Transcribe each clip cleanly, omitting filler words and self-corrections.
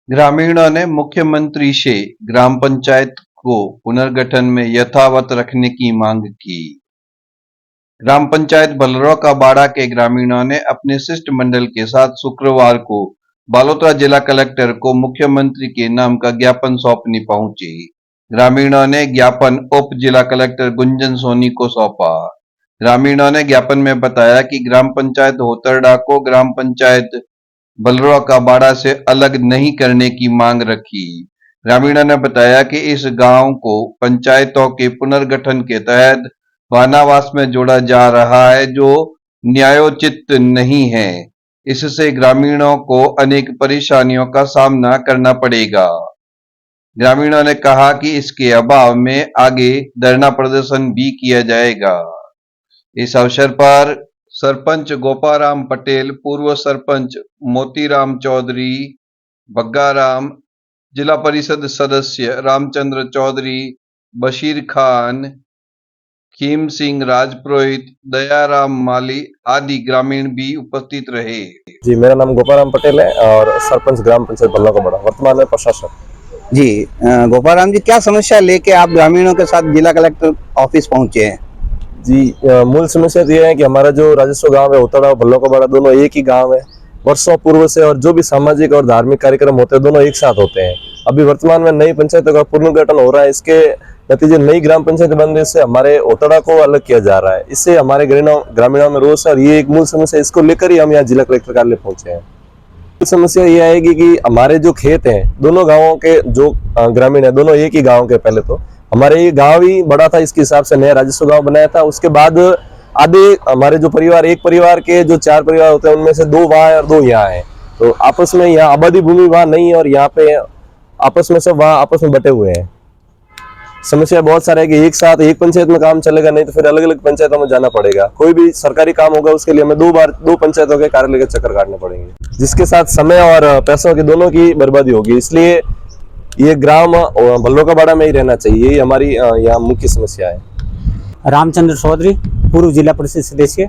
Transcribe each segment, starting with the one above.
ग्रामीणों ने मुख्यमंत्री से ग्राम पंचायत को पुनर्गठन में यथावत रखने की मांग की। ग्राम पंचायत बलरौं का बाड़ा के ग्रामीणों ने अपने शिष्टमंडल के साथ शुक्रवार को बालोतरा जिला कलेक्टर को मुख्यमंत्री के नाम का ज्ञापन सौंपने पहुंचे। ग्रामीणों ने ज्ञापन उप जिला कलेक्टर गुंजन सोनी को सौंपा। ग्रामीणों ने ज्ञापन में बताया कि ग्राम पंचायत होतरडा को ग्राम पंचायत बलरौं का बाड़ा से अलग नहीं करने की मांग रखी। ग्रामीणों ने बताया कि इस गांव को पंचायतों के पुनर्गठन के तहत भानावास में जोड़ा जा रहा है, जो न्यायोचित नहीं है। इससे ग्रामीणों को अनेक परेशानियों का सामना करना पड़ेगा। ग्रामीणों ने कहा कि इसके अभाव में आगे धरना प्रदर्शन भी किया जाएगा। इस अवसर पर सरपंच गोपाराम पटेल, पूर्व सरपंच मोतीराम चौधरी, बग्गाराम, जिला परिषद सदस्य रामचंद्र चौधरी, बशीर खान, खीम सिंह राजपुरोहित, दयाराम माली आदि ग्रामीण भी उपस्थित रहे। जी, मेरा नाम गोपाराम पटेल है और सरपंच ग्राम पंचायत बलरौं का बाड़ा, वर्तमान में प्रशासक। जी, गोपाराम जी, क्या समस्या लेके आप ग्रामीणों के साथ जिला कलेक्टर ऑफिस पहुंचे हैं? जी, मूल समस्या ये है कि हमारा जो राजस्व गांव है होतड़ा और बलरौं का बाड़ा दोनों एक ही गांव है वर्षों पूर्व से, और जो भी सामाजिक और धार्मिक कार्यक्रम होते हैं दोनों एक साथ होते हैं। अभी वर्तमान में नई पंचायतों का पुनर्गठन हो रहा है, इसके नतीजे नई ग्राम पंचायत बनने से हमारे होतड़ा को अलग किया जा रहा है। इससे हमारे ग्रामीणों में रोष है और ये एक मूल समस्या, इसको लेकर ही हम यहाँ जिला कलेक्टर कार्यालय पहुंचे हैं। समस्या ये आएगी कि हमारे जो खेत हैं दोनों गाँवों के जो ग्रामीण है दोनों एक ही गाँव के, पहले तो हमारे ये गांव ही बड़ा था, इसके हिसाब से नया राजस्व गांव बनाया था। उसके बाद आधे हमारे जो परिवार, एक परिवार के जो 4 परिवार होते हैं उनमें से 2 वहां है और 2 यहाँ है, तो आपस में यहाँ आबादी भूमि वहां नहीं है और यहाँ पे आपस में सब वहां आपस में बटे हुए हैं। समस्या बहुत सारा है कि एक साथ एक पंचायत में काम चलेगा नहीं तो फिर अलग अलग पंचायतों में जाना पड़ेगा। कोई भी सरकारी काम होगा उसके लिए हमें 2 पंचायतों के कार्यालय के चक्कर काटने पड़ेंगे, जिसके साथ समय और पैसों की दोनों की बर्बादी होगी। इसलिए ये ग्राम बलरौं का बाड़ा में ही रहना चाहिए, ये हमारी यहाँ मुख्य समस्या है। रामचंद्र चौधरी, पूर्व जिला परिषद सदस्य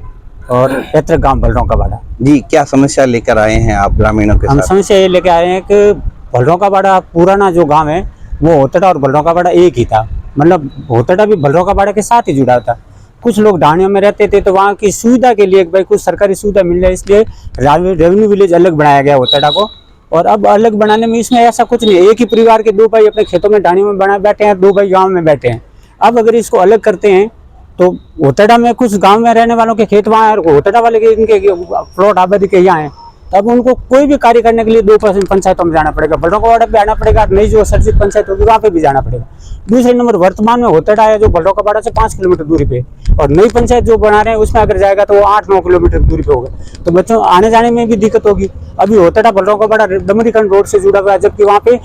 और पैतृक गांव बलरौं का बाड़ा। जी, क्या समस्या लेकर आए हैं आप ग्रामीणों के साथ? हम समस्या ये लेकर आए हैं कि बलरौं का बाड़ा पुराना जो गांव है वो होतड़ा और बलरौं का बाड़ा एक ही था, मतलब होतड़ा भी बलरौं का बाड़ा के साथ ही जुड़ा था। कुछ लोग ढाणियों में रहते थे तो वहाँ की सुविधा के लिए भाई कुछ सरकारी सुविधा मिल जाए, इसलिए रेवेन्यू विलेज अलग बनाया गया होतड़ा को। और अब अलग बनाने में इसमें ऐसा कुछ नहीं है, एक ही परिवार के 2 भाई अपने खेतों में ढाणियों में बना बैठे हैं, 2 भाई गांव में बैठे हैं। अब अगर इसको अलग करते हैं तो होतड़ा में कुछ गांव में रहने वालों के खेत वहाँ है, होतड़ा वाले के इनके प्लॉट आबादी के यहाँ है, तब उनको कोई भी कार्य करने के लिए 2 पंचायतों में जाना पड़ेगा, बलरौं का बाड़ा पे आना पड़ेगा, नई जो सर्जित पंचायत होगी वहाँ पे भी जाना पड़ेगा। दूसरे नंबर, वर्तमान में होतड़ा है जो बलरौं का बाड़ा से 5 किलोमीटर दूरी पे, और नई पंचायत जो बना रहे हैं उसमें अगर जाएगा तो वो 8-9 किलोमीटर दूरी पे होगा, तो बच्चों आने जाने में भी दिक्कत होगी। अभी होतड़ा बलरौं का बाड़ा दमरीखंड रोड से जुड़ा हुआ है, जबकि वहाँ पे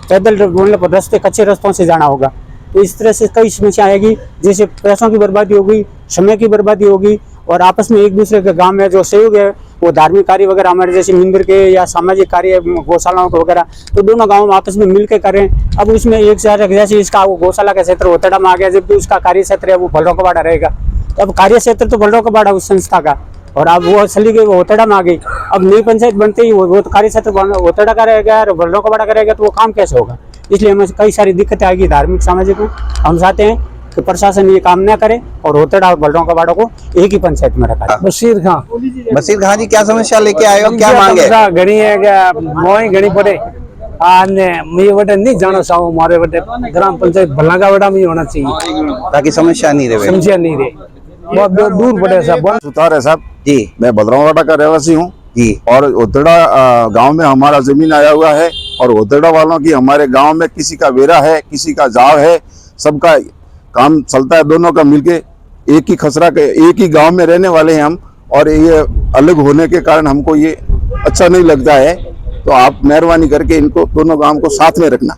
पैदल बोलने पर रास्ते कच्चे रास्तों से जाना होगा। तो इस तरह से कई समस्या आएगी, जैसे पैसों की बर्बादी होगी, समय की बर्बादी होगी, और आपस में एक दूसरे के गांव में जो सहयोग है वो धार्मिक कार्य वगैरह हमारे जैसे मंदिर के या सामाजिक कार्य गौशालाओं के वगैरह, तो दोनों गांव आपस में मिलकर करें। अब उसमें एक शहर जैसे इसका वो गौशाला का क्षेत्र होतड़ा में आ गया, जबकि उसका कार्य क्षेत्र है वो बलरौं का बाड़ा रहेगा। तो अब कार्य क्षेत्र तो बलरौं का बाड़ा उस संस्था का, और अब वो चली गई, वो होतड़ा में आ गई। अब नई पंचायत बनते ही वो तो कार्य क्षेत्र होतड़ा का रहेगा और बलरौं का बाड़ा का रहेगा, तो वो काम कैसे होगा? इसलिए हमें कई सारी दिक्कतें आएगी धार्मिक सामाजिक में। हम चाहते हैं कि प्रशासन ये काम न करे और होतड़ा और बलरौं का बाड़ा को एक ही पंचायत में रखा है। बशीर खान जी, क्या समस्या लेके आए हो, क्या मांगे? घणी है क्या मोई घणी पड़े आने मुझे बटे नहीं जाना चाहूँ, हमारे बटे ग्राम पंचायत बलरौं का बाड़ा में होना चाहिए ताकि समस्या नहीं रहे। समस्या नहीं रहे, बहुत दूर पड़े साहब। सुतार है साहब जी, मैं बलरौं बाड़ा का रहवासी हूँ जी, और होतड़ा गांव में हमारा जमीन आया हुआ है, और होतड़ा वालों की हमारे गांव में किसी का वेरा है, किसी का जाव है, सबका काम चलता है, दोनों का मिलके एक ही खसरा के एक ही गांव में रहने वाले हैं हम, और ये अलग होने के कारण हमको ये अच्छा नहीं लगता है। तो आप मेहरबानी करके इनको दोनों गांव को साथ में रखना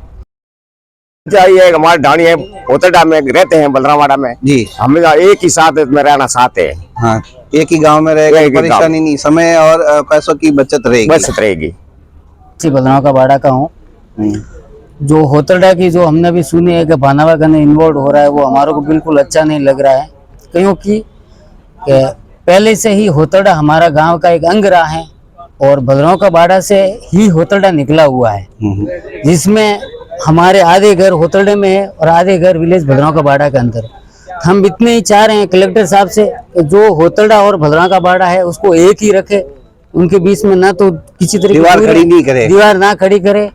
चाहिए। हमारे ढाणी है होतड़ा में रहते हैं, बलरौं बाड़ा में जी, हम एक ही साथ में रहना चाहते हैं। हाँ, एक ही गांव में रहेगा, परेशानी नहीं, समय और पैसों की बचत रहेगी। बलरौं का बाड़ा का हूँ। जो होतड़ा की जो हमने भी सुनी है कि भानावा गने इन्वॉल्व हो रहा है, वो हमारे को बिल्कुल अच्छा नहीं लग रहा है, क्योंकि पहले से ही होतड़ा हमारा गांव का एक अंग रहा है और भद्रवाह का बाड़ा से ही होतलडा निकला हुआ है, जिसमें हमारे आधे घर होतलडे में है और आधे घर विलेज भद्रवाह का बाड़ा के अंदर। हम इतने ही चाह रहे हैं कलेक्टर साहब से कि जो होतलडा और भद्रवाह का बाड़ा है उसको एक ही रखे, उनके बीच में ना तो किसी तरह की दीवार खड़ी नहीं करे। दीवार ना खड़ी करे